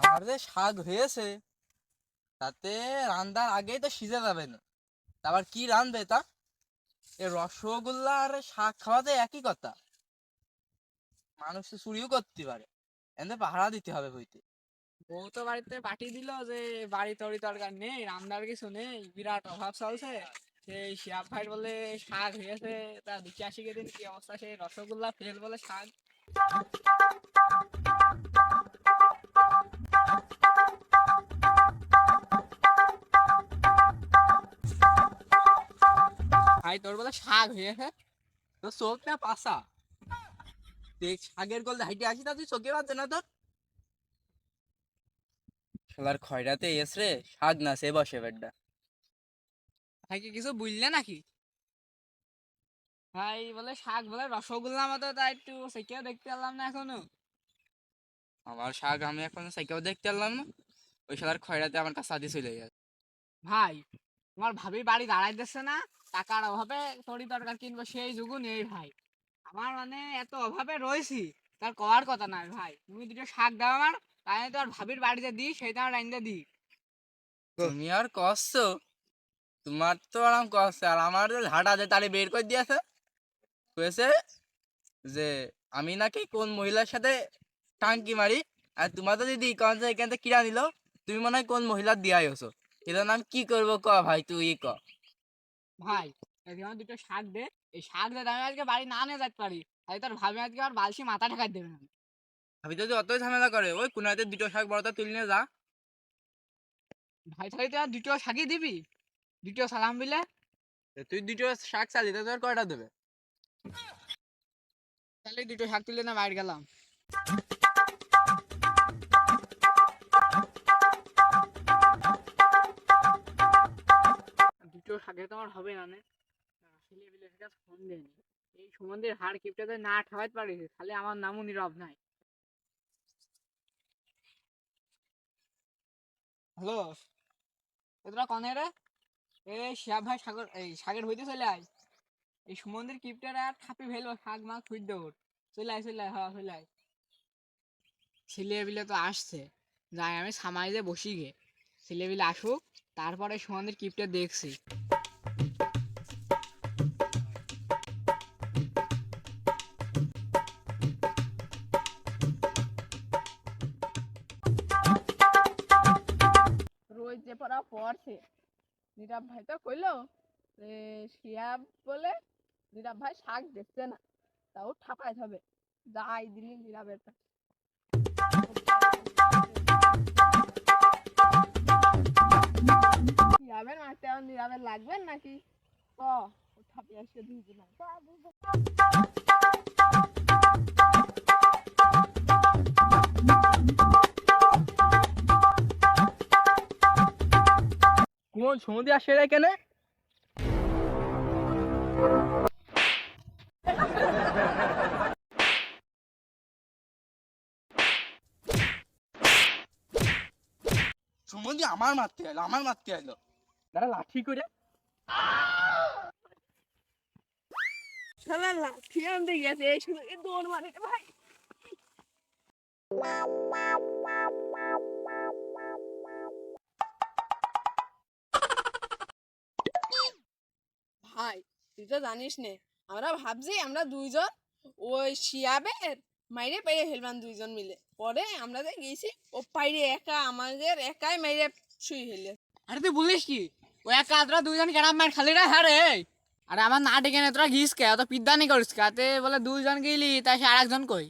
আমার যে শাক হয়েছে তাতে রান্নার আগেই তো সিজে যাবে না। আবার কি রান্ধবে তা? এ রসগোল্লা আর শাক খাওয়াতে একই কথা। মানুষ তো চুরিও করতে পারে, এনে পাহারা দিতে হবে বইতে। বউ তো বাড়িতে পাঠিয়ে দিল যে বাড়ি তড়ি তরকার নেই, রান্নার কিছু নেই, বিরাট অভাব চলছে। সেই শিয়াব ভাই বলে শাক হয়েছে, তা দেখে আসি দিন কি অবস্থা। সেই রসগোল্লা ফেল বলে শাক। ভাই তোর বলে শাক হয়েছে, তো চোখ না পাশা, দেখ শাকের গল্লে হাইটে আসি তা তুই চোখে পাচ্ছে না তোর? শালার খয়রাতে এসরে শাক না সে বসে বেডটা। ভাই কি কিছু বুঝলে নাকি? ভাই বলে শাক বলে রসগোল্লা মতো, তাই একটু সেকেও দেখতে পেলাম না এখনো। আমার শাক আমি এখন সাইকেও দেখতে পারলাম না, ওই শালার খয়রাতে আমার কাছে আদি চলে গেছে। ভাই তোমার ভাবি বাড়ি দাঁড়াই দিচ্ছে না, টাকার অভাবে তরি তরকার কিনবো সেই যুগু নেই ভাই। আমার মানে এত অভাবে রয়েছি, তার কওয়ার কথা নয় ভাই। তুমি দুটো শাক দাও আমার, তাই আমি তোমার ভাবির বাড়িতে দিই, সেইটা আমার রাইন্দা দিই। তুমি আর কষ্ট, তোমার তো আরাম কষ্ট, আর আমার যে ঝাঁটা যে তারে বের করে দিয়েছে, কয়েছে যে আমি নাকি কোন মহিলার সাথে টাঙ্কি মারি। আর তোমার তো দিদি কন যে এখান থেকে কিরা নিল, তুমি মনে হয় কোন মহিলার দিয়াই হছো। এটার নাম কি করবো ক ভাই, তুই ক। ভাই যদি আমার দুটো শাক দে, এই শাক দিয়ে আমি আজকে বাড়ি না নিয়ে যেতে পারি, তাই তোর ভাবি আজকে আমার বালসি মাথা ঠেকাই দেবে না। আমি যদি অতই ঝামেলা করে ওই কোনাতে দুটো শাক বড়টা তুলে নিয়ে যা। ভাই তাহলে তুই আর দুটো শাকই দিবি, দুটো সালাম বিলে। তুই দুটো শাক চালি তো তোর কয়টা দেবে? তাহলে দুটো শাক তুলে না বাইরে গেলাম। দুটো শাকে তো আমার হবে না নে। ছেলে বিলে ফোন দেয়নি, এই সম্বন্ধে হাড় কিপটাতে না ঠাকাইতে পারিস, খালি আমার নামও নীরব নাই। হ্যালো, তোরা কনে রে? এই শিয়াব ভাই সাগর এই শাকের হইতে চলে আয়। এই সুমন্দির কিপটার আর থাপি ফেলবো, শাক মাছ খুঁজ দেবো। চলে আয় চলে আয়, হ্যাঁ চলে আয়। ছেলে বিলে তো আসছে, যাই আমি সামাই যে বসি গে। ছেলে বিলে আসুক, তারপরে সুমন্দির কিপটা দেখছি। রোজ যে পড়া পড়ছে, নীরব ভাই তো কইলো যে শিয়াব বলে নীরব ভাই শাক দেখছে না, তাও ঠাপাইতে হবে। যাই দিলি নীরবের কাছে। শিয়াবের মারতে আর নীরবের লাগবেন নাকি? ঠাপিয়ে আসছে দুইজন। কোন সমুদ্রে আসে রে কেন? সমুদ্রে আমার মারতে এলো, আমার মারতে এলো। দাঁড়া লাঠি করে। শালা লাঠি আনতে গেছে, এই শুনে দৌড় মারে রে ভাই। ভাই তুই তো জানিস নে, আমরা ভাবছি আমরা দুইজন ওই শিয়াবের মাইরে পেয়ে হেলবান দুইজন মিলে। পরে আমরা যে গেছি ও পাইরে একা আমাদের একাই মাইরে শুই হেলে। আরে তুই বলিস কি, ও একা তোরা দুইজন গ্রাম মার খালি রে? হ্যাঁ রে। আরে আমার না ডেকে নে, তোরা গিস কে অত পিদ্দানি করিস কে? তে বলে দুইজন গেলি, তাই সে আরেকজন কই?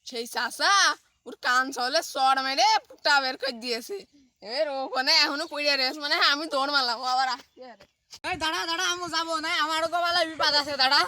সেই চাষা ওর কান চলে চড় মেরে পুটা বের করে দিয়েছে। এবার ওখানে এখনো পড়ে রয়েছে, মানে আমি দৌড় মারলাম, ও আবার আসছে। এই দাঁড়া দাঁড়া, আমি যাবো না, আমারও কপালে বিপদ আছে, দাঁড়া।